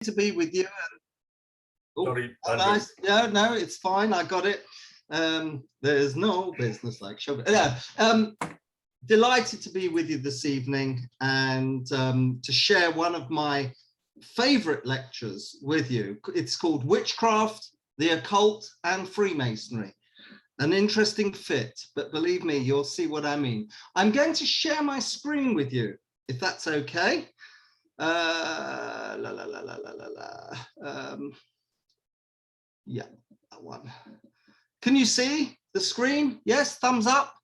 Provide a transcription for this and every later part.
to be with you. Sorry, nice. Yeah, no, it's fine. I got it. There's no business like show. Delighted to be with you this evening and to share one of my favorite lectures with you. It's called Witchcraft, the Occult and Freemasonry. An interesting fit, but believe me, you'll see what I mean. I'm going to share my screen with you, if that's okay. Yeah, that one. Can you see the screen? Yes, thumbs up.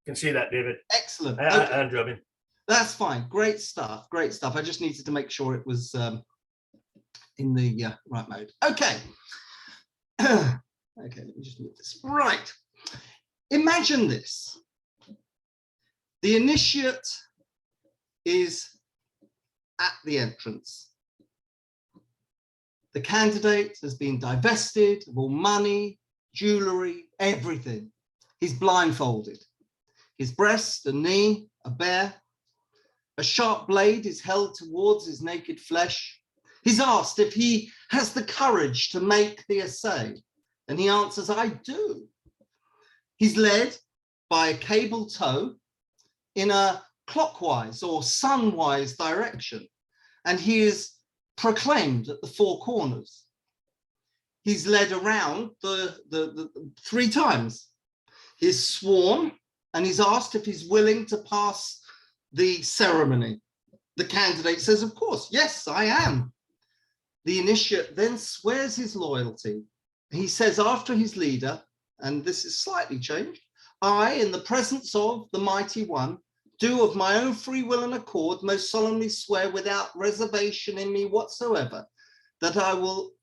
Can see that, David. Excellent. Okay. And Robin. That's fine. Great stuff. Great stuff. I just needed to make sure it was in the right mode. Okay. Okay, let me just move this. Right. Imagine this. The initiate is at the entrance. The candidate has been divested of all money, jewelry, everything. He's blindfolded. His breast and knee are bare. A sharp blade is held towards his naked flesh. He's asked if he has the courage to make the essay, and he answers, I do. He's led by a cable tow in a clockwise or sunwise direction, and he is proclaimed at the four corners. He's led around the 3 times. He's sworn, and he's asked if he's willing to pass the ceremony. The candidate says, of course, yes, I am. The initiate then swears his loyalty. He says after his leader, and this is slightly changed, I, in the presence of the mighty one, do of my own free will and accord most solemnly swear without reservation in me whatsoever, that I will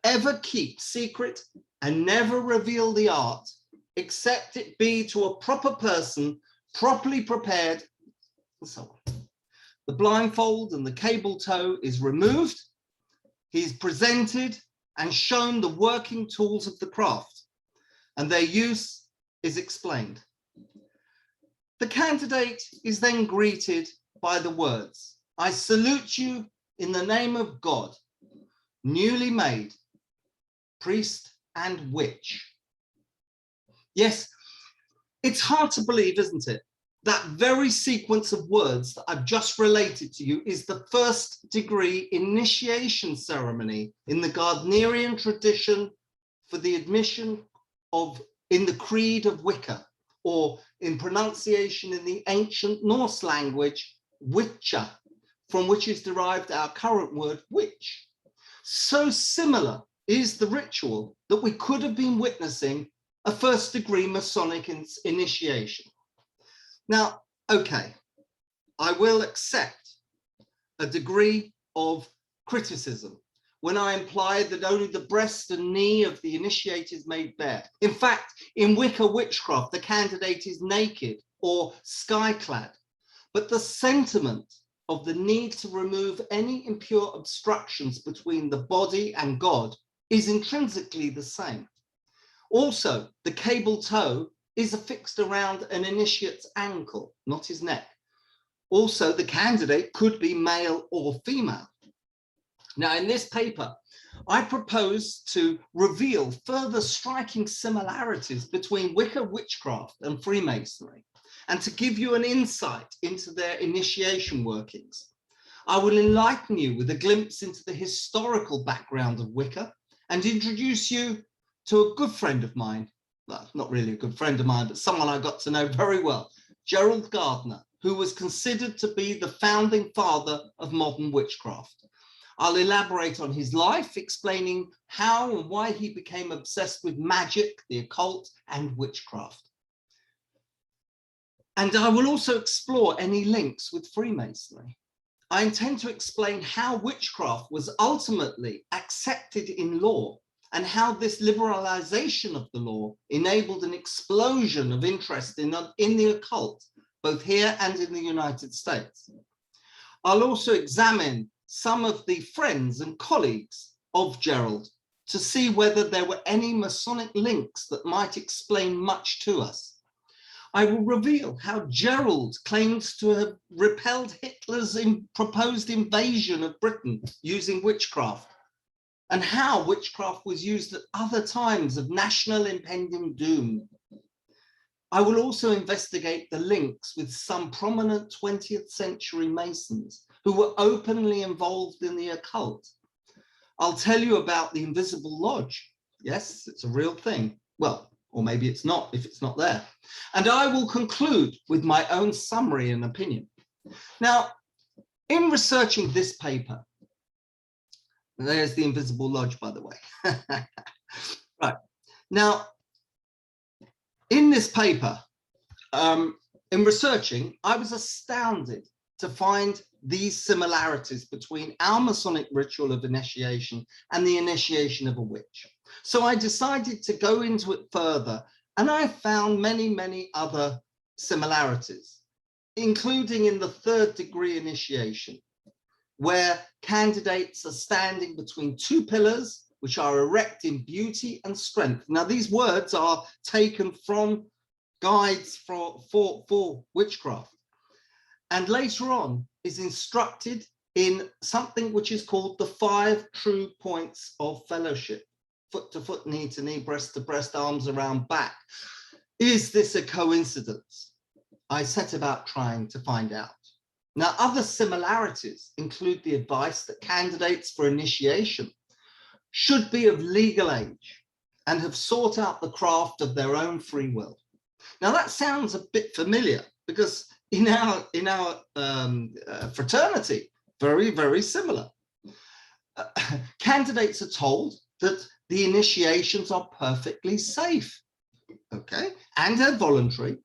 ever keep secret and never reveal the art, except it be to a proper person, properly prepared, and so on. The blindfold and the cable tow is removed. He's presented and shown the working tools of the craft, and their use is explained. The candidate is then greeted by the words, I salute you in the name of God, newly made, priest and witch. Yes, it's hard to believe, isn't it? That very sequence of words that I've just related to you is the first degree initiation ceremony in the Gardnerian tradition for the admission of, in the creed of Wicca, or in pronunciation in the ancient Norse language, witcha, from which is derived our current word witch. So similar is the ritual that we could have been witnessing a first degree Masonic initiation. Now, okay, I will accept a degree of criticism when I imply that only the breast and knee of the initiate is made bare. In fact, in Wicca witchcraft, the candidate is naked or sky-clad, but the sentiment of the need to remove any impure obstructions between the body and God is intrinsically the same. Also, the cable tow is affixed around an initiate's ankle, not his neck. Also, the candidate could be male or female. Now, in this paper, I propose to reveal further striking similarities between Wicca witchcraft and Freemasonry, and to give you an insight into their initiation workings. I will enlighten you with a glimpse into the historical background of Wicca and introduce you to a good friend of mine, well, not really a good friend of mine, but someone I got to know very well, Gerald Gardner, who was considered to be the founding father of modern witchcraft. I'll elaborate on his life, explaining how and why he became obsessed with magic, the occult, and witchcraft. And I will also explore any links with Freemasonry. I intend to explain how witchcraft was ultimately accepted in law, and how this liberalization of the law enabled an explosion of interest in the occult, both here and in the United States. I'll also examine some of the friends and colleagues of Gerald to see whether there were any Masonic links that might explain much to us. I will reveal how Gerald claims to have repelled Hitler's proposed invasion of Britain using witchcraft, and how witchcraft was used at other times of national impending doom. I will also investigate the links with some prominent 20th century Masons who were openly involved in the occult. I'll tell you about the Invisible Lodge. Yes, it's a real thing. Well, or maybe it's not if it's not there. And I will conclude with my own summary and opinion. Now, in researching this paper, there's the Invisible Lodge, by the way. Right. Now, in this paper, in researching, I was astounded to find these similarities between our Masonic ritual of initiation and the initiation of a witch. So I decided to go into it further, and I found many, many other similarities, including in the 3rd degree initiation, where candidates are standing between 2 pillars, which are erect in beauty and strength. Now, these words are taken from guides for witchcraft, and later on is instructed in something which is called the 5 true points of fellowship: foot to foot, knee to knee, breast to breast, arms around back. Is this a coincidence? I set about trying to find out. Now, other similarities include the advice that candidates for initiation should be of legal age and have sought out the craft of their own free will. Now, that sounds a bit familiar because in our fraternity, very, very similar. Candidates are told that the initiations are perfectly safe, okay, and are voluntary.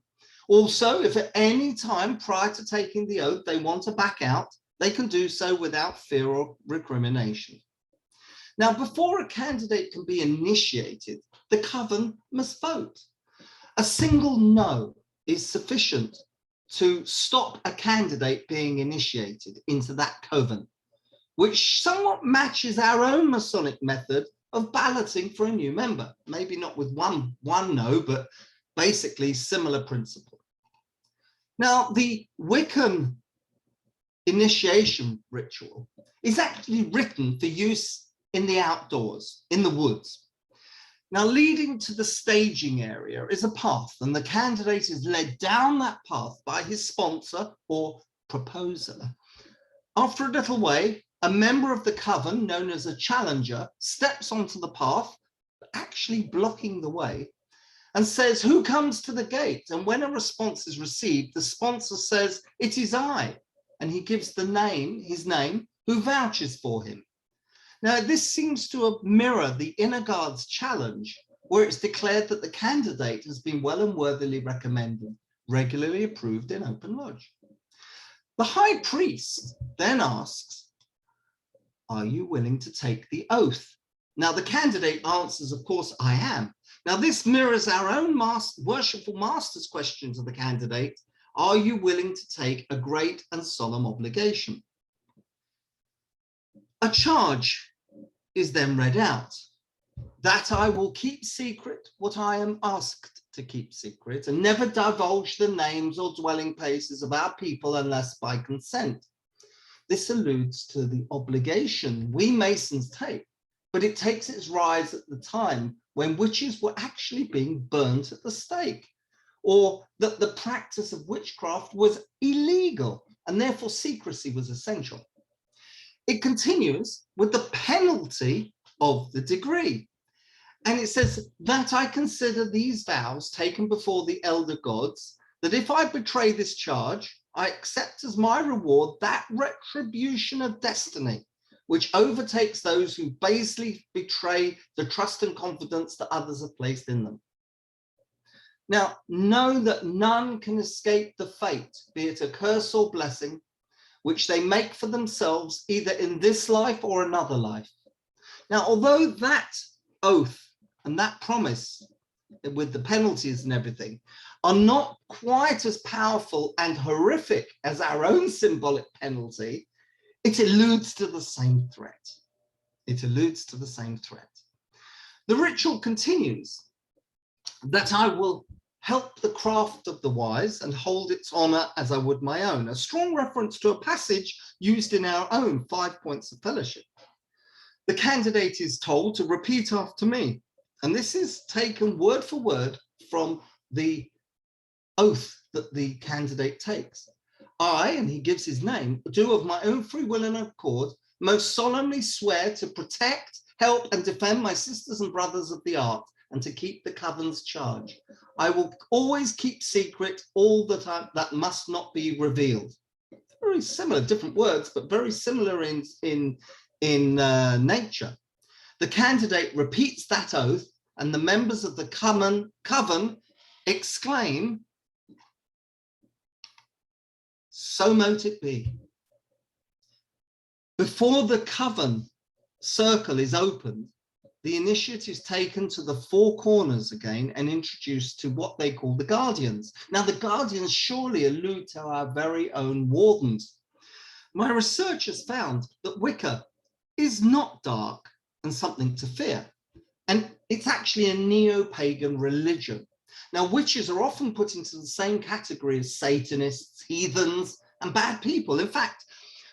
Also, if at any time prior to taking the oath they want to back out, they can do so without fear or recrimination. Now, before a candidate can be initiated, the coven must vote. A single no is sufficient to stop a candidate being initiated into that coven, which somewhat matches our own Masonic method of balloting for a new member. Maybe not with one no, but basically similar principle. Now, the Wiccan initiation ritual is actually written for use in the outdoors, in the woods. Now, leading to the staging area is a path, and the candidate is led down that path by his sponsor or proposer. After a little way, a member of the coven, known as a challenger, steps onto the path, actually blocking the way, and says, "Who comes to the gate?" And when a response is received, the sponsor says, "It is I." And he gives the name, his name, who vouches for him. Now, this seems to mirror the inner guard's challenge, where it's declared that the candidate has been well and worthily recommended, regularly approved in open lodge. The high priest then asks, "Are you willing to take the oath?" Now, the candidate answers, "Of course I am." Now, this mirrors our own worshipful master's question to the candidate: "Are you willing to take a great and solemn obligation?" A charge is then read out: "That I will keep secret what I am asked to keep secret, and never divulge the names or dwelling places of our people unless by consent." This alludes to the obligation we Masons take, but it takes its rise at the time when witches were actually being burnt at the stake, or that the practice of witchcraft was illegal and therefore secrecy was essential. It continues with the penalty of the degree. And it says, "That I consider these vows taken before the elder gods, that if I betray this charge, I accept as my reward that retribution of destiny, which overtakes those who basely betray the trust and confidence that others have placed in them. Now, know that none can escape the fate, be it a curse or blessing, which they make for themselves either in this life or another life." Now, although that oath and that promise with the penalties and everything are not quite as powerful and horrific as our own symbolic penalty, it alludes to the same threat. It alludes to the same threat. The ritual continues: "That I will help the craft of the wise and hold its honor as I would my own," a strong reference to a passage used in our own 5 points of fellowship. The candidate is told to repeat after me. And this is taken word for word from the oath that the candidate takes. I, and he gives his name, do of my own free will and accord most solemnly swear to protect, help, and defend my sisters and brothers of the art, and to keep the covenant's charge. I will always keep secret all that must not be revealed. Very similar, different words, but very similar in nature. The candidate repeats that oath, and the members of the coven exclaim, "So mote it be." Before the coven circle is opened, the initiate is taken to the four corners again and introduced to what they call the guardians. Now, the guardians surely allude to our very own wardens. My research has found that Wicca is not dark and something to fear, and it's actually a neo-pagan religion. Now, witches are often put into the same category as Satanists, heathens, and bad people. In fact,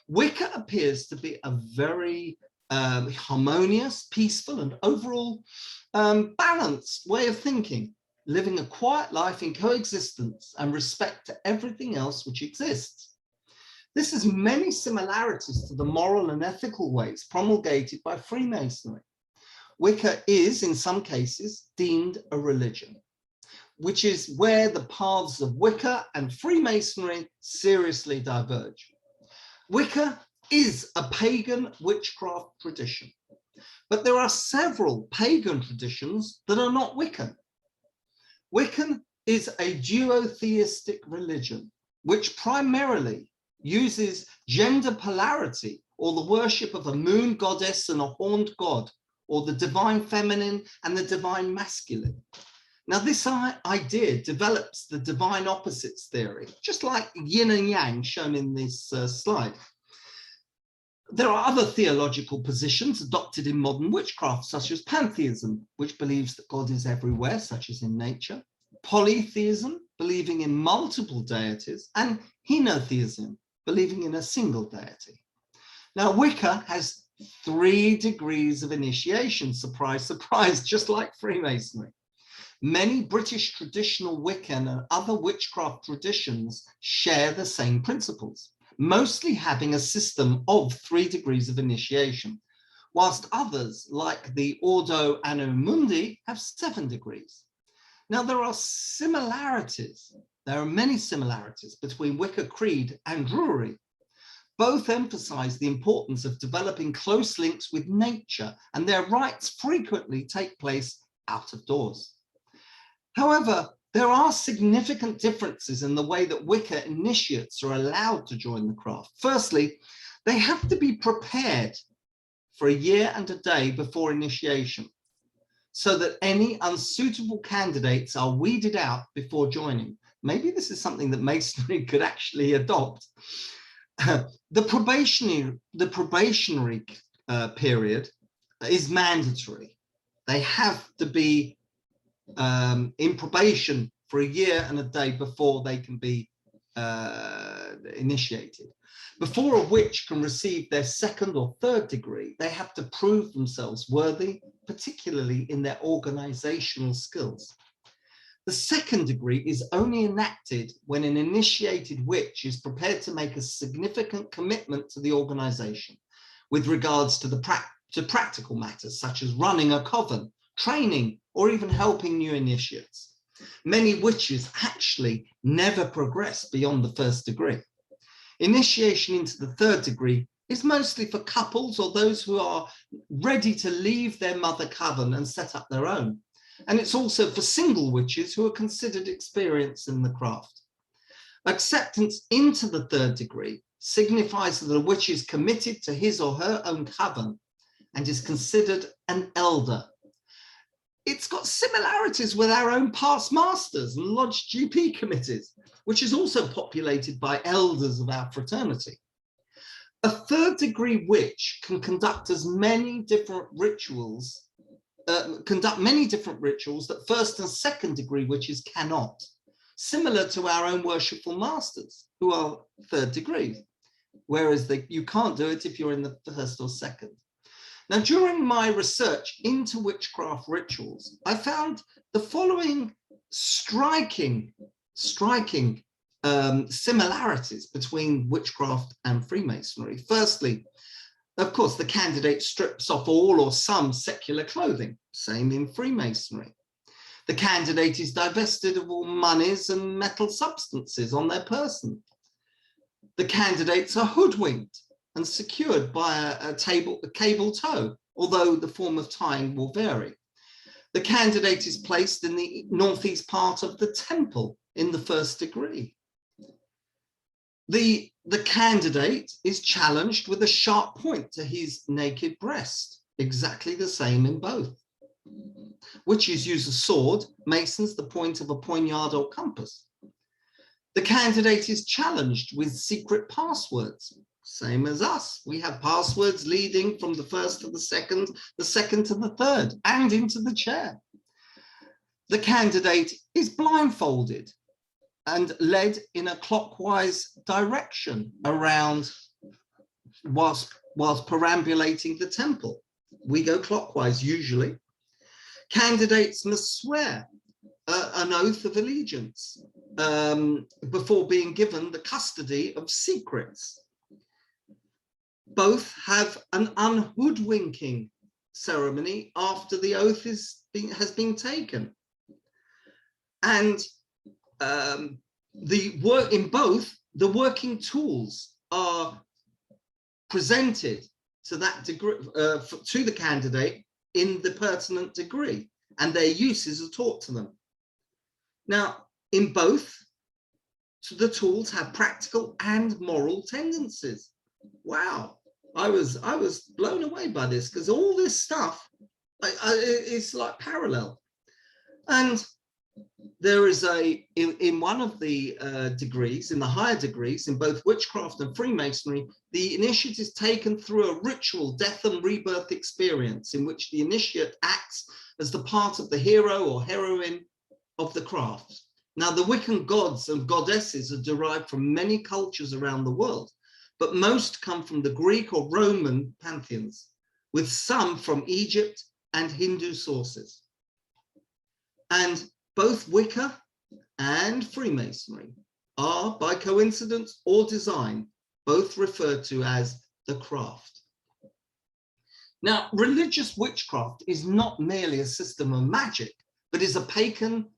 Wicca appears to be a very harmonious, peaceful, and overall balanced way of thinking, living a quiet life in coexistence and respect to everything else which exists. This has many similarities to the moral and ethical ways promulgated by Freemasonry. Wicca is, in some cases, deemed a religion, which is where the paths of Wicca and Freemasonry seriously diverge. Wicca is a pagan witchcraft tradition, but there are several pagan traditions that are not Wiccan. Wiccan is a duotheistic religion, which primarily uses gender polarity, or the worship of a moon goddess and a horned god, or the divine feminine and the divine masculine. Now, this idea develops the divine opposites theory, just like yin and yang shown in this slide. There are other theological positions adopted in modern witchcraft, such as pantheism, which believes that God is everywhere, such as in nature, polytheism, believing in multiple deities, and henotheism, believing in a single deity. Now, Wicca has 3 degrees of initiation, surprise, surprise, just like Freemasonry. Many British traditional Wiccan and other witchcraft traditions share the same principles, mostly having a system of 3 degrees of initiation, whilst others, like the Ordo Anno Mundi, have 7 degrees. Now, there are many similarities between Wicca Creed and Drury. Both emphasize the importance of developing close links with nature, and their rites frequently take place out of doors. However, there are significant differences in the way that Wicca initiates are allowed to join the craft. Firstly, they have to be prepared for a year and a day before initiation, so that any unsuitable candidates are weeded out before joining. Maybe this is something that Masonry could actually adopt. The probationary period is mandatory. They have to be in probation for a year and a day before they can be initiated. Before a witch can receive their 2nd or 3rd degree, they have to prove themselves worthy, particularly in their organizational skills. The 2nd degree is only enacted when an initiated witch is prepared to make a significant commitment to the organization with regards to practical matters, such as running a coven, training, or even helping new initiates. Many witches actually never progress beyond the 1st degree. Initiation into the 3rd degree is mostly for couples or those who are ready to leave their mother coven and set up their own. And it's also for single witches who are considered experienced in the craft. Acceptance into the 3rd degree signifies that a witch is committed to his or her own coven and is considered an elder. It's got similarities with our own past masters and lodge GP committees, which is also populated by elders of our fraternity. A 3rd degree witch can conduct many different rituals that 1st and 2nd degree witches cannot, similar to our own worshipful masters who are 3rd degree, whereas you can't do it if you're in the 1st or 2nd. Now, during my research into witchcraft rituals, I found the following striking similarities between witchcraft and Freemasonry. Firstly, of course, the candidate strips off all or some secular clothing, same in Freemasonry. The candidate is divested of all monies and metal substances on their person. The candidates are hoodwinked and secured by a cable tow, although the form of tying will vary. The candidate is placed in the northeast part of the temple in the first degree. The candidate is challenged with a sharp point to his naked breast, exactly the same in both. Witches use a sword, Masons the point of a poignard or compass. The candidate is challenged with secret passwords, same as us. We have passwords leading from the first to the second to the third, and into the chair. The candidate is blindfolded and led in a clockwise direction around whilst perambulating the temple. We go clockwise usually. Candidates must swear an oath of allegiance before being given the custody of secrets. Both have an unhoodwinking ceremony after the oath has been taken. And in both, the working tools are presented to that degree, to the candidate in the pertinent degree, and their uses are taught to them. Now, in both, the tools have practical and moral tendencies. Wow, I was blown away by this, because all this stuff is like parallel. And there is in one of the degrees, in the higher degrees, in both witchcraft and Freemasonry, the initiate is taken through a ritual death and rebirth experience in which the initiate acts as the part of the hero or heroine of the craft. Now, the Wiccan gods and goddesses are derived from many cultures around the world, but most come from the Greek or Roman pantheons, with some from Egypt and Hindu sources. And both Wicca and Freemasonry are, by coincidence or design, both referred to as the craft. Now, religious witchcraft is not merely a system of magic, but is a pagan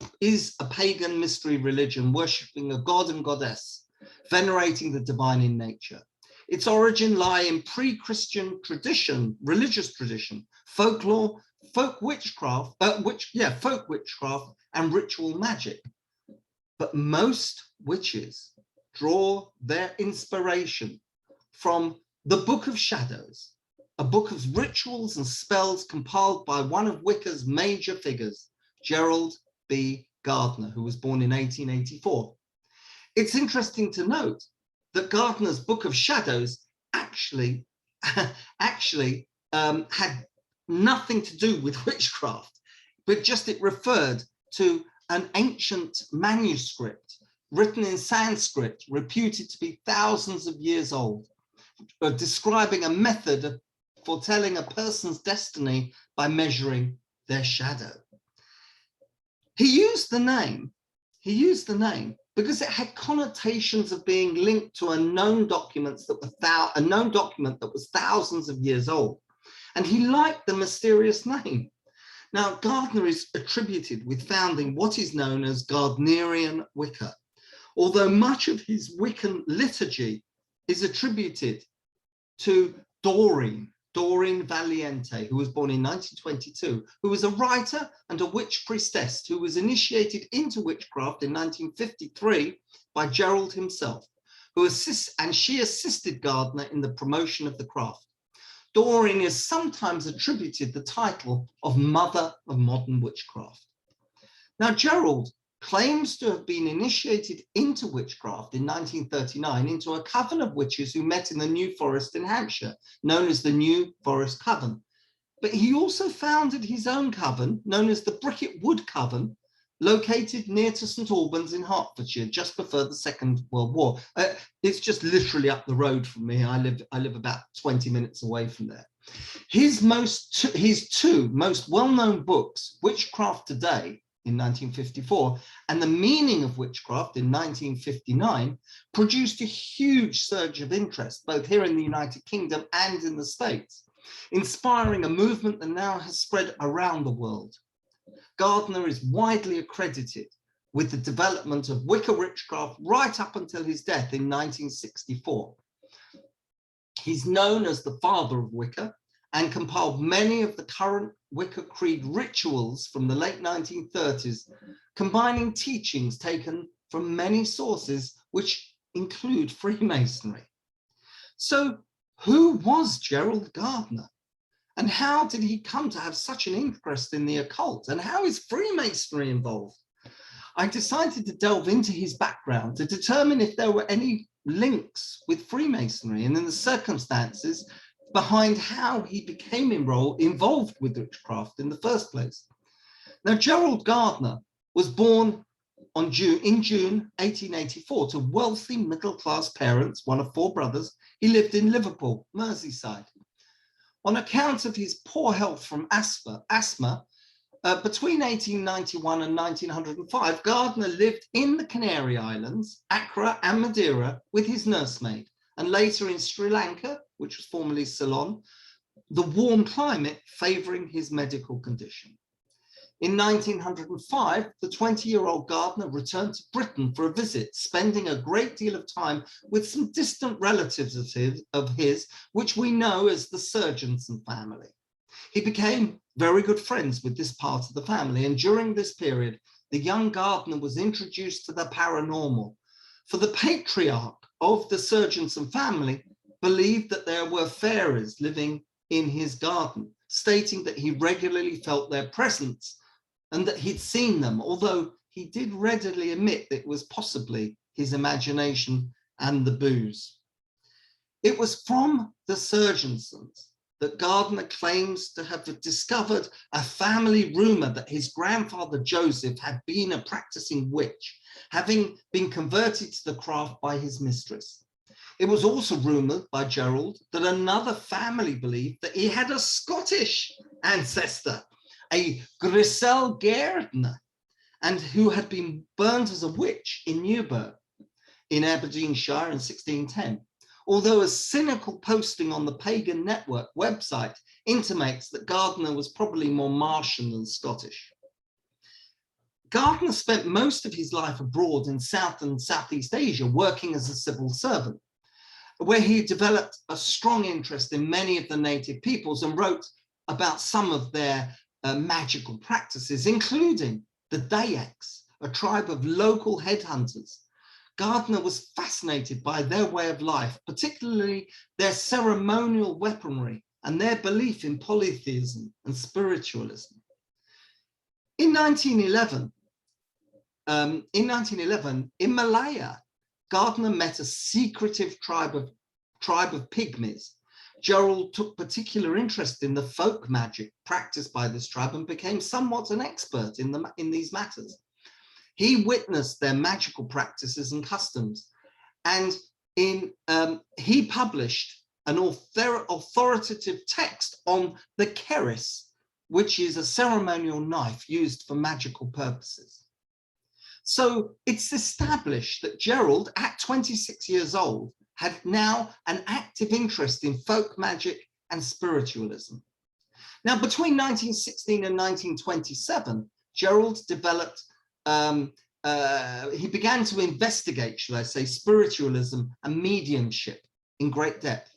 mystery religion, worshipping a god and goddess, venerating the divine in nature. Its origin lie in pre-Christian tradition, religious tradition, folklore, folk witchcraft, and ritual magic. But most witches draw their inspiration from the Book of Shadows, a book of rituals and spells compiled by one of Wicca's major figures, Gerald Gardner, who was born in 1884. It's interesting to note that Gardner's Book of Shadows actually had nothing to do with witchcraft, but just it referred to an ancient manuscript written in Sanskrit, reputed to be thousands of years old, describing a method of foretelling a person's destiny by measuring their shadow. He used the name because it had connotations of being linked to a known document that was thousands of years old. And he liked the mysterious name. Now, Gardner is attributed with founding what is known as Gardnerian Wicca, although much of his Wiccan liturgy is attributed to Doreen Valiente, who was born in 1922, who was a writer and a witch priestess who was initiated into witchcraft in 1953 by Gerald himself, she assisted Gardner in the promotion of the craft. Doreen is sometimes attributed the title of Mother of Modern Witchcraft. Now, Gerald claims to have been initiated into witchcraft in 1939 into a coven of witches who met in the New Forest in Hampshire, known as the New Forest Coven. But he also founded his own coven, known as the Bricket Wood Coven, located near to St Albans in Hertfordshire, just before the Second World War. It's just literally up the road from me. I live about 20 minutes away from there. His two most well-known books, Witchcraft Today in 1954 and The Meaning of Witchcraft in 1959, produced a huge surge of interest both here in the United Kingdom and in the States, inspiring a movement that now has spread around the world. Gardner is widely accredited with the development of Wicca witchcraft right up until his death in 1964. He's known as the father of Wicca and compiled many of the current Wicca creed rituals from the late 1930s, combining teachings taken from many sources, which include Freemasonry. So who was Gerald Gardner? And how did he come to have such an interest in the occult? And how is Freemasonry involved? I decided to delve into his background to determine if there were any links with Freemasonry and in the circumstances behind how he became involved with witchcraft in the first place. Now, Gerald Gardner was born in June 1884 to wealthy middle-class parents, one of 4 brothers. He lived in Liverpool, Merseyside. On account of his poor health from asthma, between 1891 and 1905, Gardner lived in the Canary Islands, Accra and Madeira with his nursemaid, and later in Sri Lanka, which was formerly Ceylon, the warm climate favouring his medical condition. In 1905, the 20-year-old Gardner returned to Britain for a visit, spending a great deal of time with some distant relatives of his, which we know as the Surgenson family. He became very good friends with this part of the family, and during this period, the young Gardner was introduced to the paranormal. For the patriarch of the Surgenson family believed that there were fairies living in his garden, stating that he regularly felt their presence and that he'd seen them, although he did readily admit that it was possibly his imagination and the booze. It was from the Surgensons that Gardner claims to have discovered a family rumor that his grandfather Joseph had been a practicing witch, having been converted to the craft by his mistress. It was also rumored by Gerald that another family believed that he had a Scottish ancestor, a Gerald Gardner, and who had been burned as a witch in Newburgh in Aberdeenshire in 1610. Although a cynical posting on the Pagan Network website intimates that Gardner was probably more Martian than Scottish. Gardner spent most of his life abroad in South and Southeast Asia, working as a civil servant, where he developed a strong interest in many of the native peoples and wrote about some of their magical practices, including the Dayaks, a tribe of local headhunters. Gardner was fascinated by their way of life, particularly their ceremonial weaponry and their belief in polytheism and spiritualism. In 1911, in Malaya, Gardner met a secretive tribe of pygmies. Gerald took particular interest in the folk magic practiced by this tribe and became somewhat an expert in these matters. He witnessed their magical practices and customs, and he published an authoritative text on the keris, which is a ceremonial knife used for magical purposes. So it's established that Gerald, at 26 years old, had now an active interest in folk magic and spiritualism. Now, between 1916 and 1927, Gerald developed, he began to investigate, should I say, spiritualism and mediumship in great depth.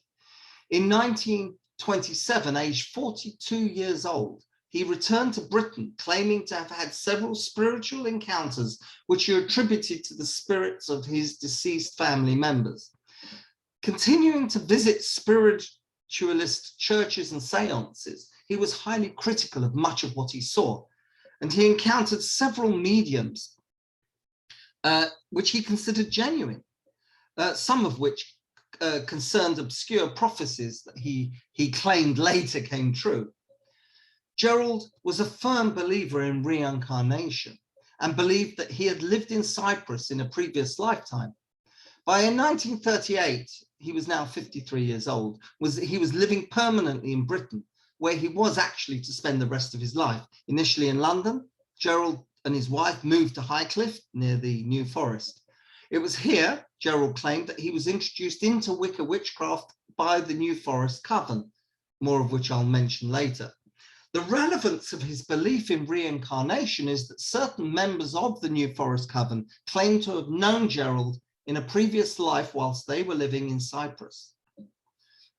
In 1927, aged 42 years old, he returned to Britain, claiming to have had several spiritual encounters, which he attributed to the spirits of his deceased family members. Continuing to visit spiritualist churches and seances, he was highly critical of much of what he saw, and he encountered several mediums which he considered genuine, some of which concerned obscure prophecies that he claimed later came true. Gerald was a firm believer in reincarnation and believed that he had lived in Cyprus in a previous lifetime. By 1938, he was now 53 years old, was that he was living permanently in Britain, where he was actually to spend the rest of his life. Initially in London, Gerald and his wife moved to Highcliffe near the New Forest. It was here, Gerald claimed, that he was introduced into Wicca witchcraft by the New Forest Coven, more of which I'll mention later. The relevance of his belief in reincarnation is that certain members of the New Forest Coven claim to have known Gerald in a previous life whilst they were living in Cyprus.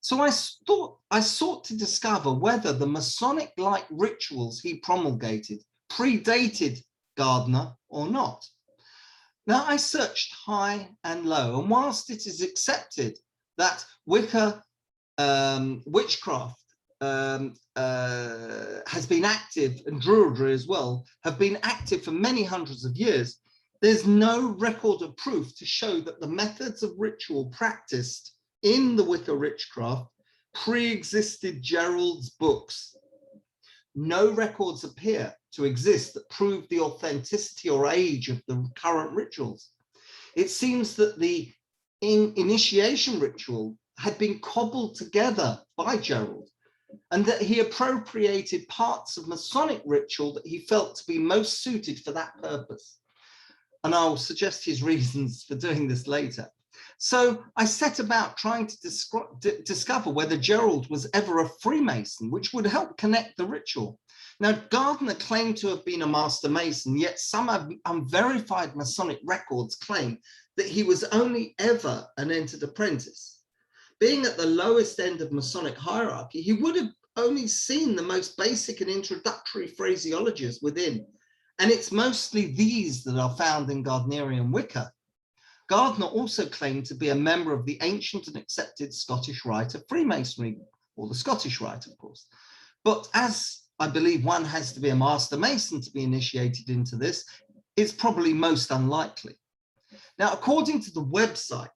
So I sought to discover whether the Masonic-like rituals he promulgated predated Gardner or not. Now, I searched high and low, and whilst it is accepted that Wicca witchcraft has been active, and Druidry as well, have been active for many hundreds of years, there's no record of proof to show that the methods of ritual practiced in the Wicca witchcraft pre-existed Gerald's books. No records appear to exist that prove the authenticity or age of the current rituals. It seems that the initiation ritual had been cobbled together by Gerald, and that he appropriated parts of Masonic ritual that he felt to be most suited for that purpose. And I'll suggest his reasons for doing this later. So I set about trying to discover whether Gerald was ever a Freemason, which would help connect the ritual. Now, Gardner claimed to have been a Master Mason, yet some unverified Masonic records claim that he was only ever an entered apprentice. Being at the lowest end of Masonic hierarchy, he would have only seen the most basic and introductory phraseologies within, and it's mostly these that are found in Gardnerian Wicca. Gardner also claimed to be a member of the ancient and accepted Scottish Rite of Freemasonry, or the Scottish Rite, of course. But as I believe one has to be a Master Mason to be initiated into this, it's probably most unlikely. Now, according to the website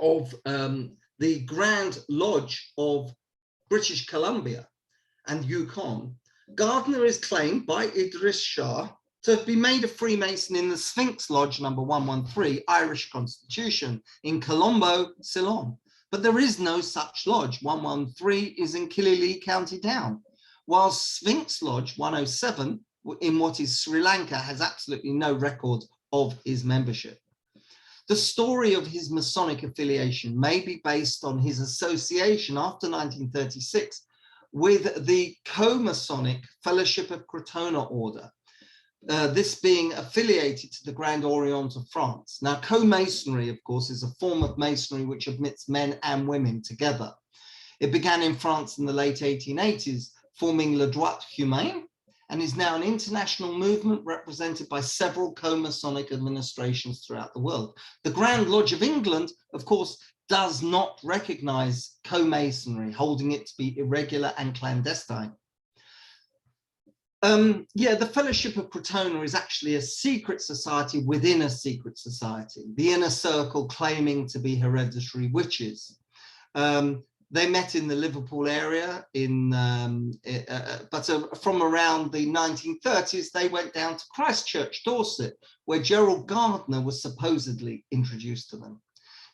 of the Grand Lodge of British Columbia and Yukon, Gardner is claimed by Idris Shah to have been made a Freemason in the Sphinx Lodge number 113, Irish Constitution, in Colombo, Ceylon. But there is no such lodge. 113 is in Killyleagh, County Down, while Sphinx Lodge 107 in what is Sri Lanka has absolutely no record of his membership. The story of his Masonic affiliation may be based on his association after 1936 with the co-Masonic Fellowship of Crotona Order, this being affiliated to the Grand Orient of France. Now, co-Masonry, of course, is a form of Masonry which admits men and women together. It began in France in the late 1880s, forming Le Droit Humain, and is now an international movement represented by several co-Masonic administrations throughout the world. The Grand Lodge of England, of course, does not recognize co-Masonry, holding it to be irregular and clandestine. The Fellowship of Crotona is actually a secret society within a secret society, the inner circle claiming to be hereditary witches. They met in the Liverpool area, but from around the 1930s, they went down to Christchurch, Dorset, where Gerald Gardner was supposedly introduced to them.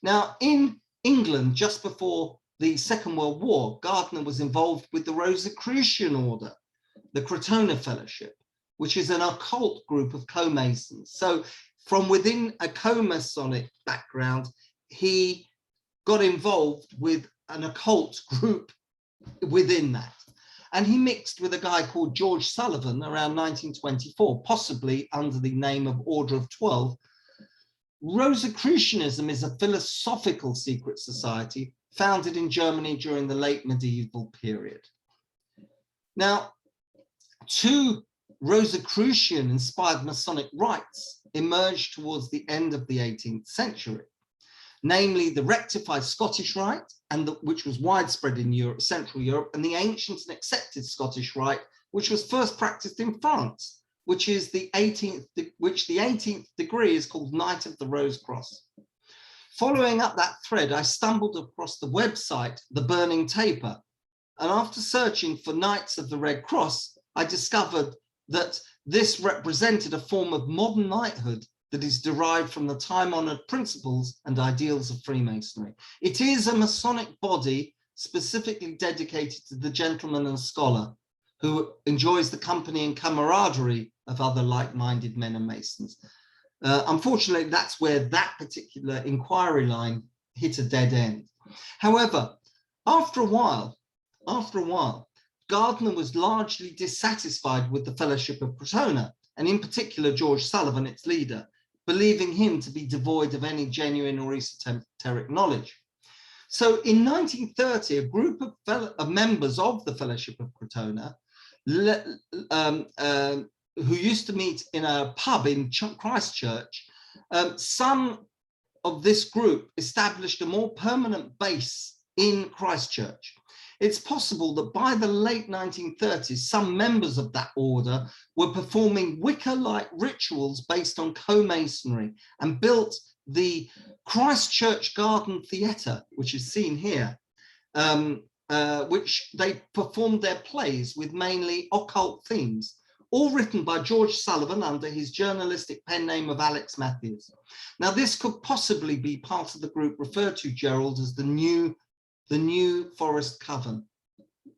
Now, in England, just before the Second World War, Gardner was involved with the Rosicrucian Order, the Crotona Fellowship, which is an occult group of co-Masons. So from within a co-Masonic background, he got involved with an occult group within that. And he mixed with a guy called George Sullivan around 1924, possibly under the name of Order of 12. Rosicrucianism is a philosophical secret society founded in Germany during the late medieval period. Now, two Rosicrucian-inspired Masonic rites emerged towards the end of the 18th century, namely the rectified Scottish Rite, which was widespread in Europe, Central Europe, and the ancient and accepted Scottish Rite, which was first practiced in France, which is the 18th degree is called Knight of the Rose Cross. Following up that thread, I stumbled across the website, The Burning Taper, and after searching for Knights of the Red Cross, I discovered that this represented a form of modern knighthood that is derived from the time-honored principles and ideals of Freemasonry. It is a Masonic body specifically dedicated to the gentleman and scholar who enjoys the company and camaraderie of other like-minded men and Masons. Unfortunately, that's where that particular inquiry line hit a dead end. However, after a while, Gardner was largely dissatisfied with the Fellowship of Crotona, and in particular George Sullivan, its leader, believing him to be devoid of any genuine or esoteric knowledge. So in 1930, a group of members of the Fellowship of Crotona, who used to meet in a pub in Christchurch, some of this group established a more permanent base in Christchurch. It's possible that by the late 1930s, some members of that order were performing Wicca-like rituals based on co-masonry and built the Christchurch Garden Theatre, which is seen here, which they performed their plays with mainly occult themes, all written by George Sullivan under his journalistic pen name of Alex Matthews. Now, this could possibly be part of the group referred to Gerald as the New Forest Coven,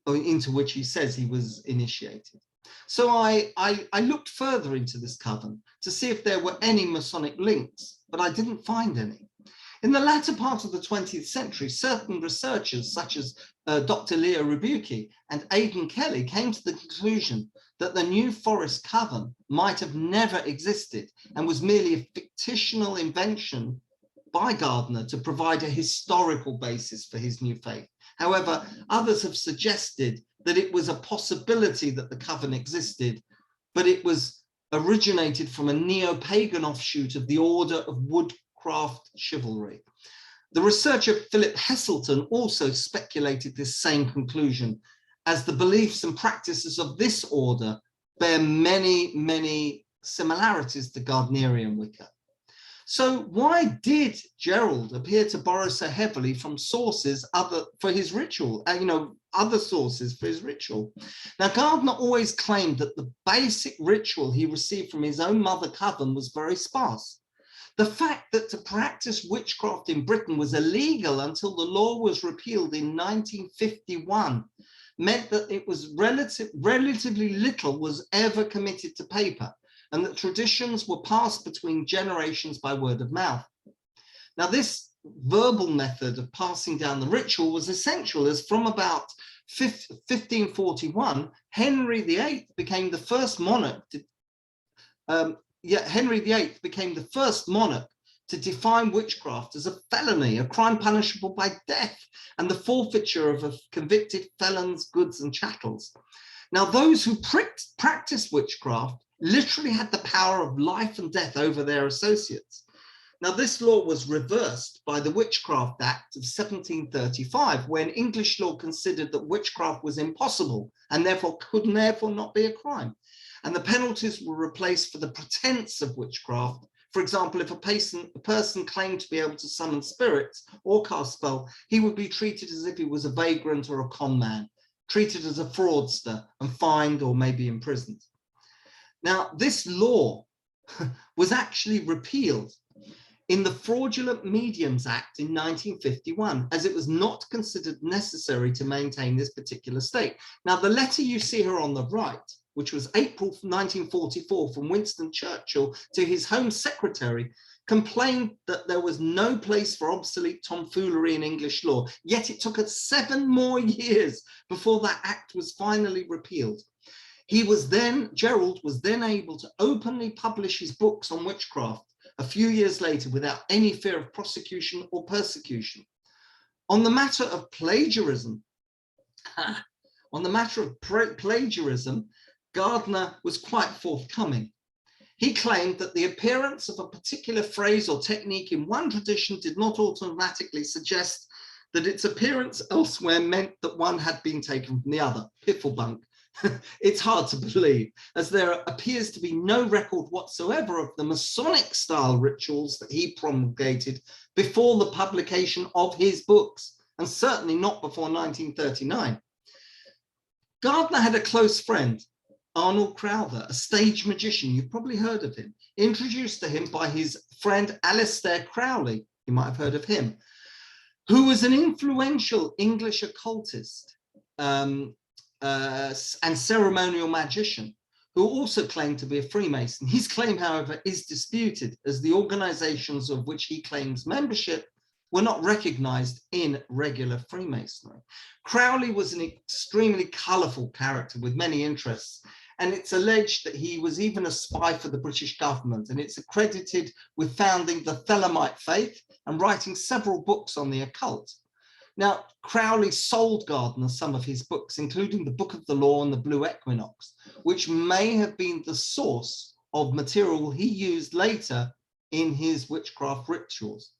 into which he says he was initiated. So I looked further into this coven to see if there were any Masonic links, but I didn't find any. In the latter part of the 20th century, certain researchers such as Dr. Leo Rebucchi and Aidan Kelly came to the conclusion that the New Forest Coven might have never existed and was merely a fictional invention by Gardner to provide a historical basis for his new faith. However, others have suggested that it was a possibility that the coven existed, but it was originated from a neo-pagan offshoot of the order of woodcraft chivalry. The researcher Philip Heselton also speculated this same conclusion, as the beliefs and practices of this order bear many, many similarities to Gardnerian Wicca. So why did Gerald appear to borrow so heavily from sources other for his ritual, other sources for his ritual? Now, Gardner always claimed that the basic ritual he received from his own mother coven was very sparse. The fact that to practice witchcraft in Britain was illegal until the law was repealed in 1951 meant that it was relatively little was ever committed to paper, and that traditions were passed between generations by word of mouth. Now, this verbal method of passing down the ritual was essential, as from about 1541, Henry VIII became the first monarch to define witchcraft as a felony, a crime punishable by death, and the forfeiture of a convicted felon's goods and chattels. Now, those who practiced witchcraft literally had the power of life and death over their associates. Now, this law was reversed by the Witchcraft Act of 1735, when English law considered that witchcraft was impossible and could not be a crime. And the penalties were replaced for the pretense of witchcraft. For example, if a person claimed to be able to summon spirits or cast spell, he would be treated as if he was a vagrant or a con man, treated as a fraudster and fined or maybe imprisoned. Now, this law was actually repealed in the Fraudulent Mediums Act in 1951, as it was not considered necessary to maintain this particular state. Now, the letter you see here on the right, which was April 1944 from Winston Churchill to his Home Secretary, complained that there was no place for obsolete tomfoolery in English law, yet it took us 7 more years before that act was finally repealed. Gerald was then able to openly publish his books on witchcraft a few years later without any fear of prosecution or persecution. On the matter of plagiarism, Gardner was quite forthcoming. He claimed that the appearance of a particular phrase or technique in one tradition did not automatically suggest that its appearance elsewhere meant that one had been taken from the other. Pifflebunk. It's hard to believe, as there appears to be no record whatsoever of the Masonic style rituals that he promulgated before the publication of his books, and certainly not before 1939. Gardner had a close friend Arnold Crowther, a stage magician, you've probably heard of him, introduced to him by his friend Aleister Crowley, you might have heard of him, who was an influential English occultist and ceremonial magician, who also claimed to be a Freemason. His claim, however, is disputed, as the organizations of which he claims membership were not recognized in regular Freemasonry. Crowley was an extremely colorful character with many interests, and it's alleged that he was even a spy for the British government, and it's accredited with founding the Thelemite faith and writing several books on the occult. Now, Crowley sold Gardner some of his books, including the Book of the Law and the Blue Equinox, which may have been the source of material he used later in his witchcraft rituals.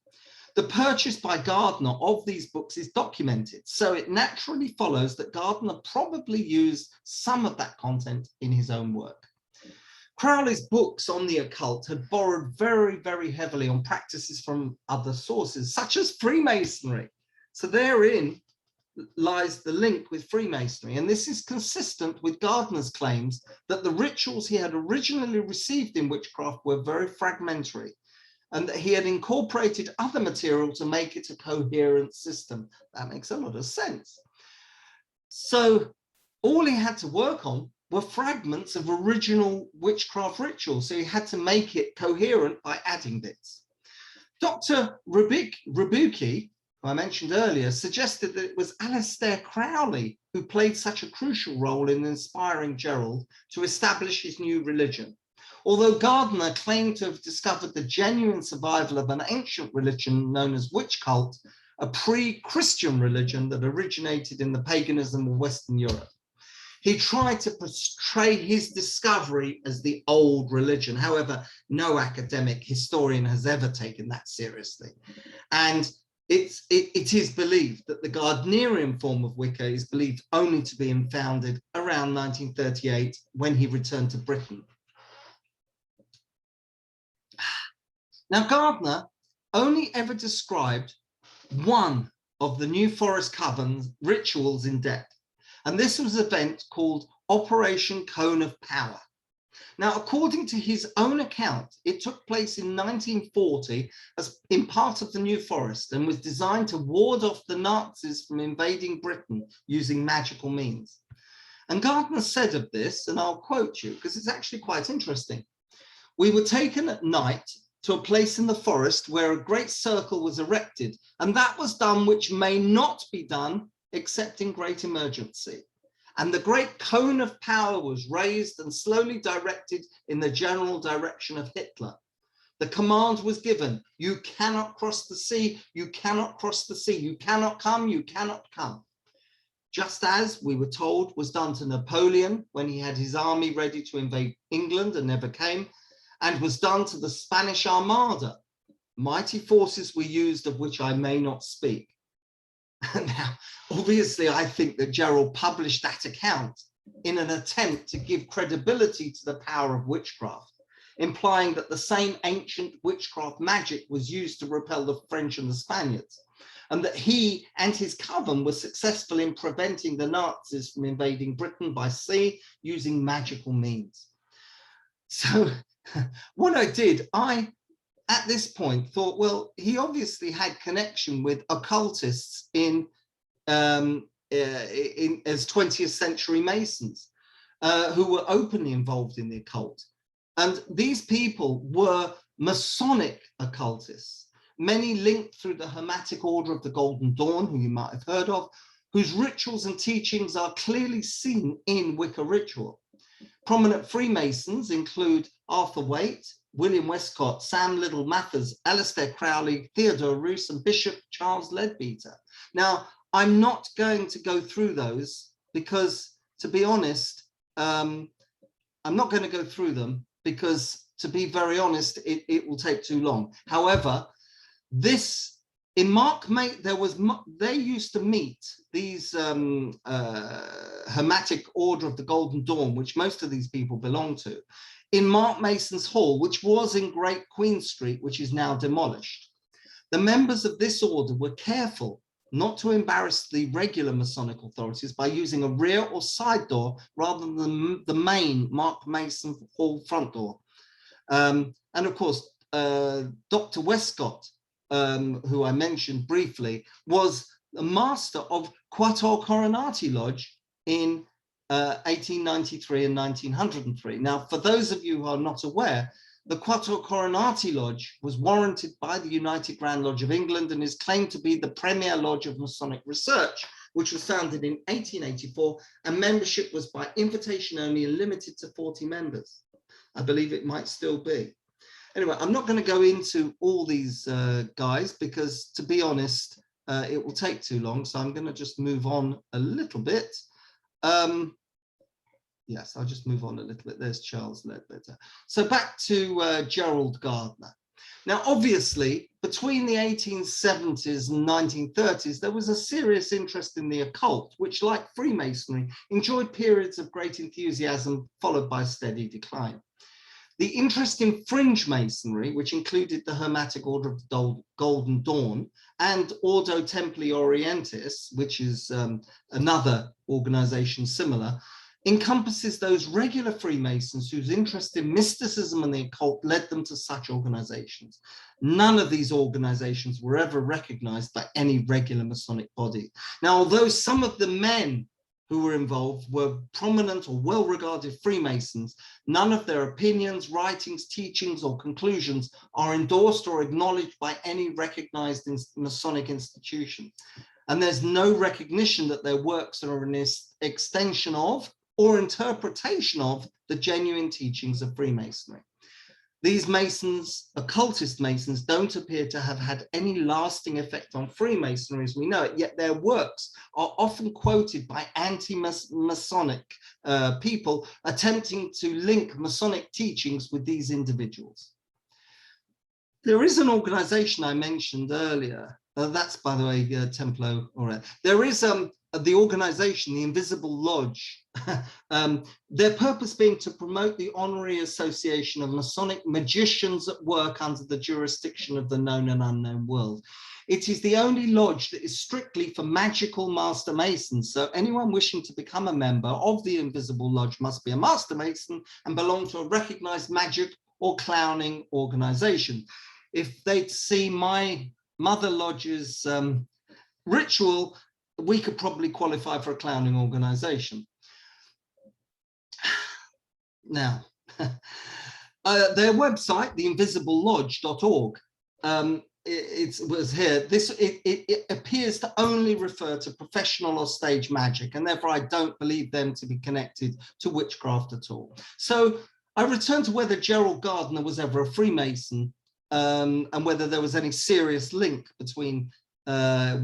The purchase by Gardner of these books is documented, so it naturally follows that Gardner probably used some of that content in his own work. Crowley's books on the occult had borrowed very, very heavily on practices from other sources, such as Freemasonry. So therein lies the link with Freemasonry, and this is consistent with Gardner's claims that the rituals he had originally received in witchcraft were very fragmentary, and that he had incorporated other material to make it a coherent system. That makes a lot of sense. So all he had to work on were fragments of original witchcraft rituals, so he had to make it coherent by adding bits. Dr. Rabuki, who I mentioned earlier, suggested that it was Aleister Crowley who played such a crucial role in inspiring Gerald to establish his new religion. Although Gardner claimed to have discovered the genuine survival of an ancient religion known as witch cult, a pre-Christian religion that originated in the paganism of Western Europe. He tried to portray his discovery as the old religion. However, no academic historian has ever taken that seriously. And it is believed that the Gardnerian form of Wicca is believed only to be founded around 1938 when he returned to Britain. Now, Gardner only ever described one of the New Forest Coven's rituals in depth, and this was an event called Operation Cone of Power. Now, according to his own account, it took place in 1940 as in part of the New Forest and was designed to ward off the Nazis from invading Britain using magical means. And Gardner said of this, and I'll quote you because it's actually quite interesting, "We were taken at night to a place in the forest where a great circle was erected, and that was done which may not be done except in great emergency. And the great cone of power was raised and slowly directed in the general direction of Hitler. The command was given, you cannot cross the sea, you cannot cross the sea, you cannot come, you cannot come. Just as we were told was done to Napoleon when he had his army ready to invade England and never came, and was done to the Spanish Armada. Mighty forces were used of which I may not speak." Now, obviously, I think that Gerald published that account in an attempt to give credibility to the power of witchcraft, implying that the same ancient witchcraft magic was used to repel the French and the Spaniards, and that he and his coven were successful in preventing the Nazis from invading Britain by sea using magical means. So what I did, at this point thought, well, he obviously had connection with occultists as 20th century Masons who were openly involved in the occult. And these people were Masonic occultists, many linked through the Hermetic Order of the Golden Dawn, who you might have heard of, whose rituals and teachings are clearly seen in Wicca ritual. Prominent Freemasons include Arthur Waite, William Westcott, Sam Liddell Mathers, Aleister Crowley, Theodore Roos, and Bishop Charles Leadbeater. Now, I'm not going to go through those because, to be honest, I'm not going to go through them because, to be very honest, it will take too long. However, this in they used to meet these Hermetic Order of the Golden Dawn, which most of these people belong to, in Mark Mason's Hall, which was in Great Queen Street, which is now demolished. The members of this order were careful not to embarrass the regular Masonic authorities by using a rear or side door rather than the main marked Mason hall front door. And of course, Dr. Westcott, who I mentioned briefly, was a master of Quator Coronati Lodge in 1893 and 1903. Now, for those of you who are not aware, the Quator Coronati Lodge was warranted by the United Grand Lodge of England and is claimed to be the premier lodge of Masonic research, which was founded in 1884, and membership was by invitation only and limited to 40 members. I believe it might still be. Anyway, I'm not going to go into all these guys because, to be honest, it will take too long. So I'm going to just move on a little bit. Yes, I'll just move on a little bit. There's Charles Ledbetter. So back to Gerald Gardner. Now, obviously, between the 1870s and 1930s, there was a serious interest in the occult, which, like Freemasonry, enjoyed periods of great enthusiasm followed by steady decline. The interest in fringe masonry, which included the Hermetic Order of the Golden Dawn and Ordo Templi Orientis, which is another organization similar, encompasses those regular Freemasons whose interest in mysticism and the occult led them to such organizations. None of these organizations were ever recognized by any regular Masonic body. Now, although some of the men who were involved were prominent or well-regarded Freemasons, none of their opinions, writings, teachings, or conclusions are endorsed or acknowledged by any recognized Masonic institution. And there's no recognition that their works are an extension of or interpretation of the genuine teachings of Freemasonry. These Masons, occultist Masons, don't appear to have had any lasting effect on Freemasonry as we know it, yet their works are often quoted by anti-Masonic people attempting to link Masonic teachings with these individuals. There is an organization I mentioned earlier, that's, by the way, Templo Orientis. There is the organization, the Invisible Lodge, their purpose being to promote the honorary association of Masonic magicians at work under the jurisdiction of the known and unknown world. It is the only lodge that is strictly for magical master masons, so anyone wishing to become a member of the Invisible Lodge must be a master mason and belong to a recognized magic or clowning organization. If they'd see my Mother Lodge's ritual, we could probably qualify for a clowning organization. Now, their website, theinvisiblelodge.org, it was here. It appears to only refer to professional or stage magic, and therefore I don't believe them to be connected to witchcraft at all. So I return to whether Gerald Gardner was ever a Freemason, and whether there was any serious link between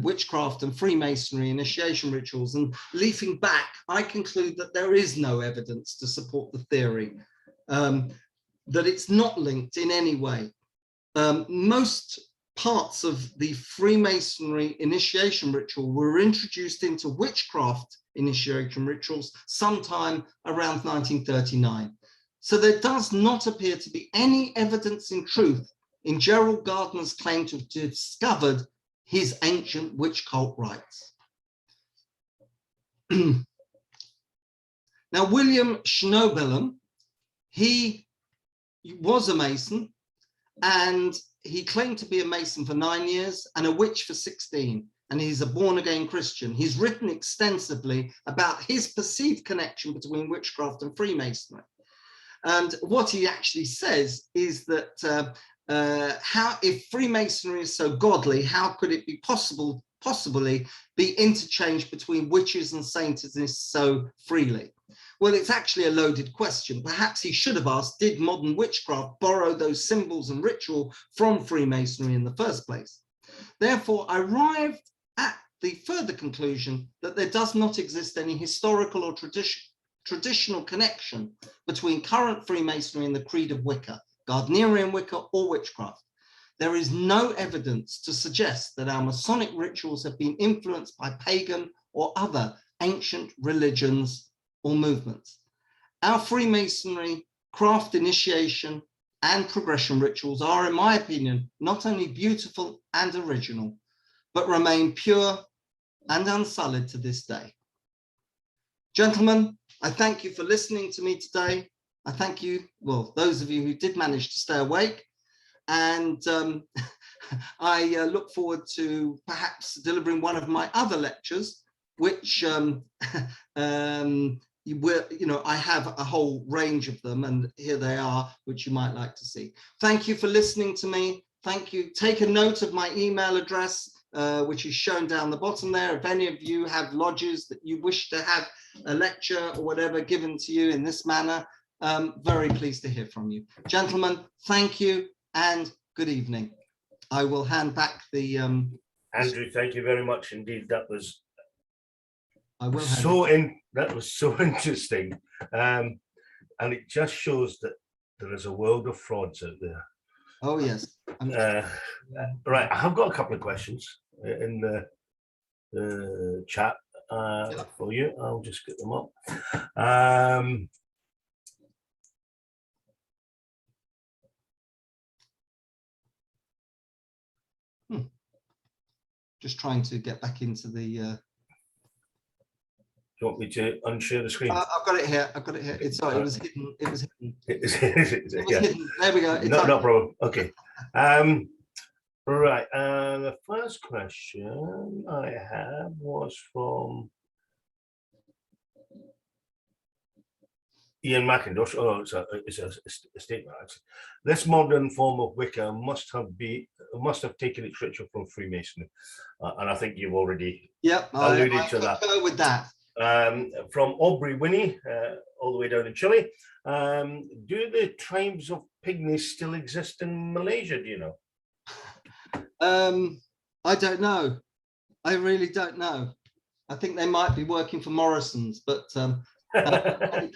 witchcraft and Freemasonry initiation rituals. And leafing back, I conclude that there is no evidence to support the theory that it's not linked in any way. Most parts of the Freemasonry initiation ritual were introduced into witchcraft initiation rituals sometime around 1939. So there does not appear to be any evidence in truth in Gerald Gardner's claim to have discovered his ancient witch cult rites. Now, William Schnobelem, he was a Mason, and he claimed to be a Mason for 9 years and a witch for 16, and he's a born-again Christian. He's written extensively about his perceived connection between witchcraft and Freemasonry. And what he actually says is that if Freemasonry is so godly, how could it be possibly be interchanged between witches and Satanists so freely? Well, it's actually a loaded question. Perhaps he should have asked, did modern witchcraft borrow those symbols and ritual from Freemasonry in the first place? Therefore, I arrived at the further conclusion that there does not exist any historical or traditional connection between current Freemasonry and the creed of Wicca, Gardnerian Wicca, or witchcraft. There is no evidence to suggest that our Masonic rituals have been influenced by pagan or other ancient religions or movements. Our Freemasonry craft initiation and progression rituals are, in my opinion, not only beautiful and original, but remain pure, and unsullied to this day. Gentlemen, I thank you for listening to me today. I thank you, well, those of you who did manage to stay awake, and I look forward to perhaps delivering one of my other lectures, which I have a whole range of them, and here they are, which you might like to see. Thank you for listening to me. Thank you. Take a note of my email address, which is shown down the bottom there. If any of you have lodges that you wish to have a lecture or whatever given to you in this manner, very pleased to hear from you. Gentlemen, thank you and good evening. I will hand back the... Andrew, thank you very much indeed. That was that was so interesting, and it just shows that there is a world of frauds out there. Oh yes. Right, I have got a couple of questions in the chat for you. I'll just get them up. Just trying to get back into the... Do you want me to unshare the screen? I've got it here. I've got it here. It's sorry, it was hidden. It was hidden. It was Yeah. Hidden. There we go. No problem. Okay. Right. The first question I have was from Ian McIntosh. Oh, it's a statement actually. This modern form of Wicca must have taken its ritual from Freemasonry, and I think you've already alluded to that. Go with that. From Aubrey Winnie, all the way down in Chile. Do the tribes of pygmies still exist in Malaysia? Do you know? I don't know. I really don't know. I think they might be working for Morrison's, but I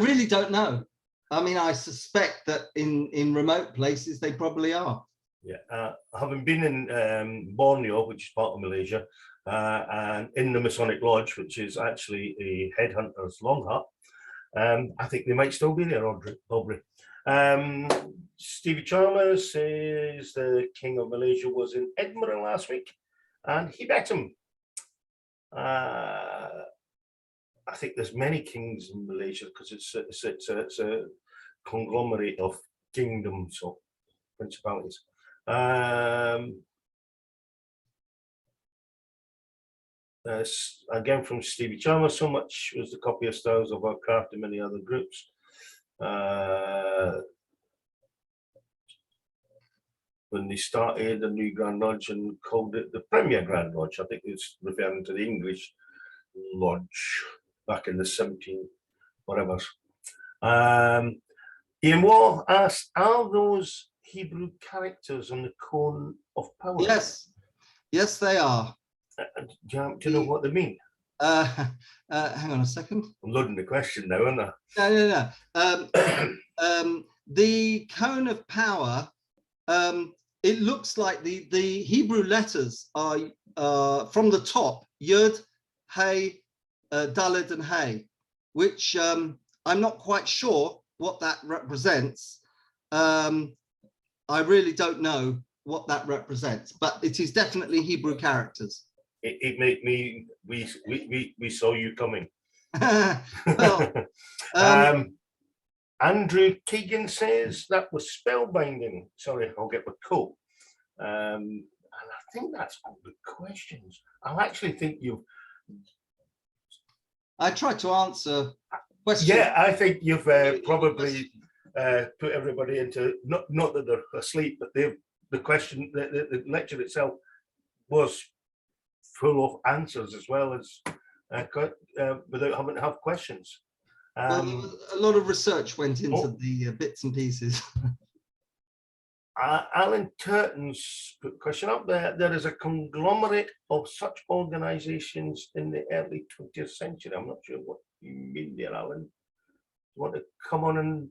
really don't know. I mean, I suspect that in remote places they probably are. Yeah, having been in Borneo, which is part of Malaysia, and in the Masonic Lodge, which is actually a headhunter's long hut, I think they might still be there, Aubrey. Stevie Chalmers says the King of Malaysia was in Edinburgh last week, and he met him. I think there's many kings in Malaysia because it's a conglomerate of kingdoms or principalities. Again from Stevie Chalmers, so much was the copy of styles of our craft and many other groups. When they started a new Grand Lodge and called it the Premier Grand Lodge, I think it's referring to the English Lodge back in the 17 whatevers. Ian Wall asked, are those Hebrew characters on the cone of power? Yes, yes, they are. Do you know what they mean? Hang on a second. I'm loading the question now, aren't I? No. The cone of power, it looks like the Hebrew letters are from the top, Yud, Hey, Daled, and Hey, which I'm not quite sure what that represents. I really don't know what that represents, but it is definitely Hebrew characters. It made me, we saw you coming. Well, Andrew Keegan says that was spellbinding. Sorry, I'll get my coat. And I think that's all the questions. I actually think you've... I tried to answer questions. Yeah, I think you've probably put everybody into, not that they're asleep, but the question, the lecture itself was full of answers as well as without having to have questions. Well, a lot of research went into the bits and pieces. Alan Turton's put a question up there. There is a conglomerate of such organizations in the early 20th century. I'm not sure what you mean there, Alan. You want to come on and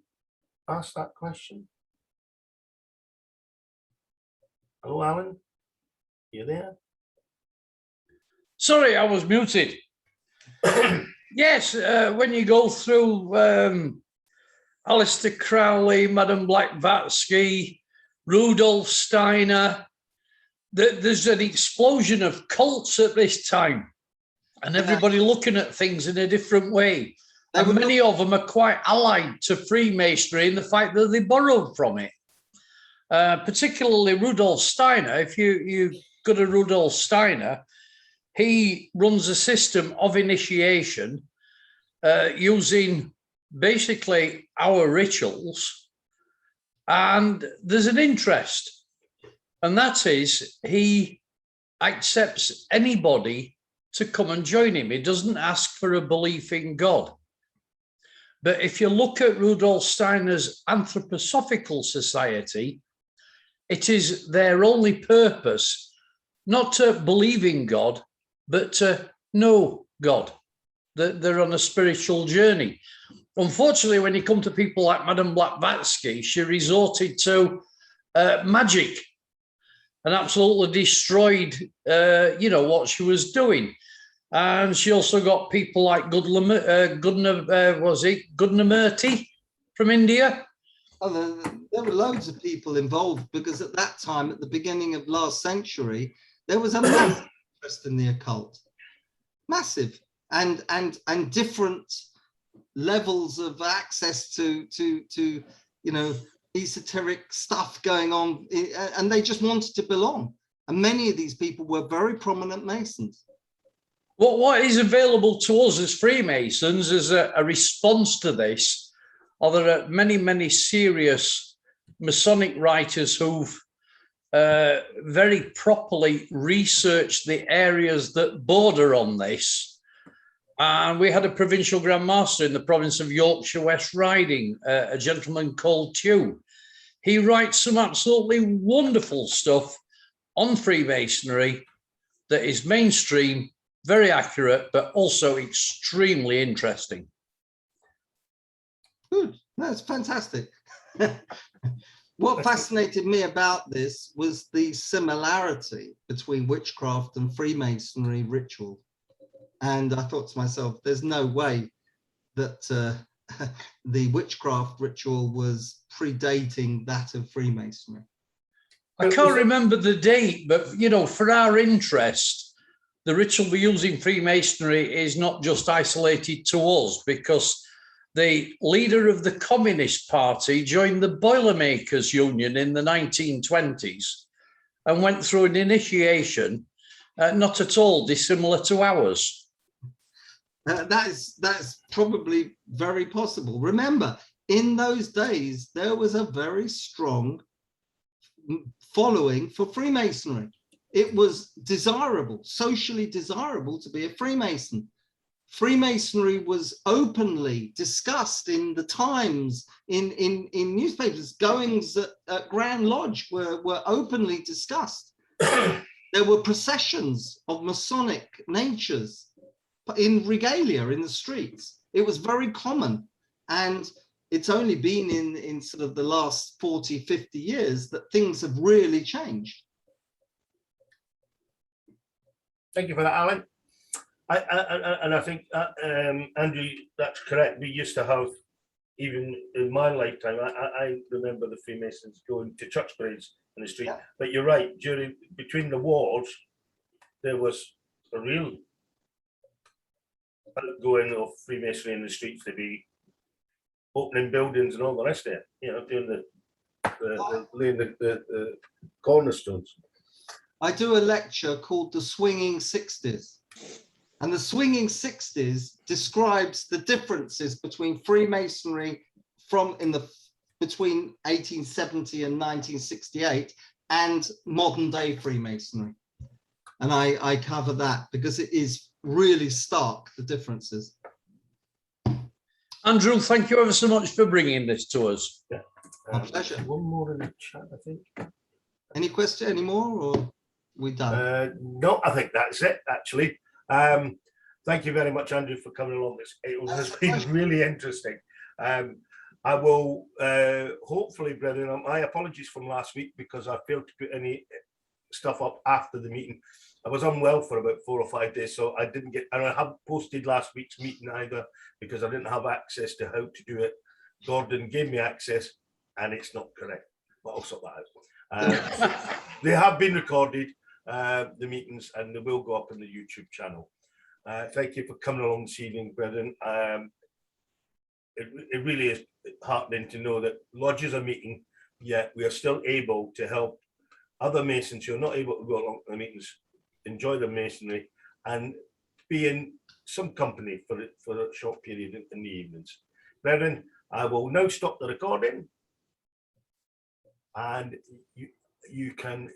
ask that question? Hello, Alan? You there? Sorry, I was muted. Yes, when you go through Aleister Crowley, Madame Blavatsky, Rudolf Steiner, there's an explosion of cults at this time, and everybody looking at things in a different way. And many of them are quite allied to Freemasonry in the fact that they borrowed from it. Particularly Rudolf Steiner. If you go to Rudolf Steiner, he runs a system of initiation using basically our rituals, and there's an interest, and that is he accepts anybody to come and join him. He doesn't ask for a belief in God. But if you look at Rudolf Steiner's Anthroposophical Society, it is their only purpose not to believe in God, but to know God, that they're on a spiritual journey. Unfortunately, when you come to people like Madame Blavatsky, she resorted to magic and absolutely destroyed, what she was doing. And she also got people like Gudnamurti from India. Oh, there were loads of people involved, because at that time, at the beginning of last century, there was a massive interest in the occult, massive, and different levels of access to esoteric stuff going on, and they just wanted to belong. And many of these people were very prominent Masons. What is available to us as Freemasons as a response to this, are there are many serious Masonic writers who've very properly researched the areas that border on this. And we had a provincial Grand Master in the province of Yorkshire West Riding, a gentleman called Tew. He writes some absolutely wonderful stuff on Freemasonry that is mainstream, very accurate, but also extremely interesting. Good, that's fantastic. What fascinated me about this was the similarity between witchcraft and Freemasonry ritual. And I thought to myself, there's no way that the witchcraft ritual was predating that of Freemasonry. I can't remember the date, but, for our interest, the ritual we use in Freemasonry is not just isolated to us, because the leader of the Communist Party joined the Boilermakers Union in the 1920s and went through an initiation not at all dissimilar to ours. That's probably very possible. Remember, in those days, there was a very strong following for Freemasonry. It was desirable, socially desirable to be a Freemason. Freemasonry was openly discussed in the Times, in newspapers. Goings at Grand Lodge were openly discussed. There were processions of Masonic natures in regalia in the streets. It was very common. And it's only been in sort of the last 40, 50 years that things have really changed. Thank you for that, Alan. I think, Andrew, that's correct. We used to have, even in my lifetime, I remember the Freemasons going to church parades in the street. Yeah. But you're right, between the wars, there was a real going of Freemasonry in the streets to be opening buildings and all the rest of it, doing laying the cornerstones. I do a lecture called The Swinging 60s. And the Swinging 60s describes the differences between Freemasonry between 1870 and 1968 and modern day Freemasonry. And I cover that because it is really stark, the differences. Andrew, thank you ever so much for bringing this to us. Yeah. My pleasure. One more in the chat, I think. Any question anymore, or we done? No, I think that's it, actually. Thank you very much, Andrew, for coming along. It has been really interesting. I will hopefully, brethren, my apologies from last week because I failed to put any stuff up after the meeting. I was unwell for about 4 or 5 days, so I didn't get, and I haven't posted last week's meeting either because I didn't have access to how to do it. Gordon gave me access and it's not correct, but I'll sort that out. They have been recorded, the meetings, and they will go up on the YouTube channel. Thank you for coming along this evening, brethren. It really is heartening to know that lodges are meeting, yet we are still able to help other Masons who are not able to go along to the meetings, enjoy the Masonry, and be in some company for a short period in the evenings. Brethren, I will now stop the recording, and you can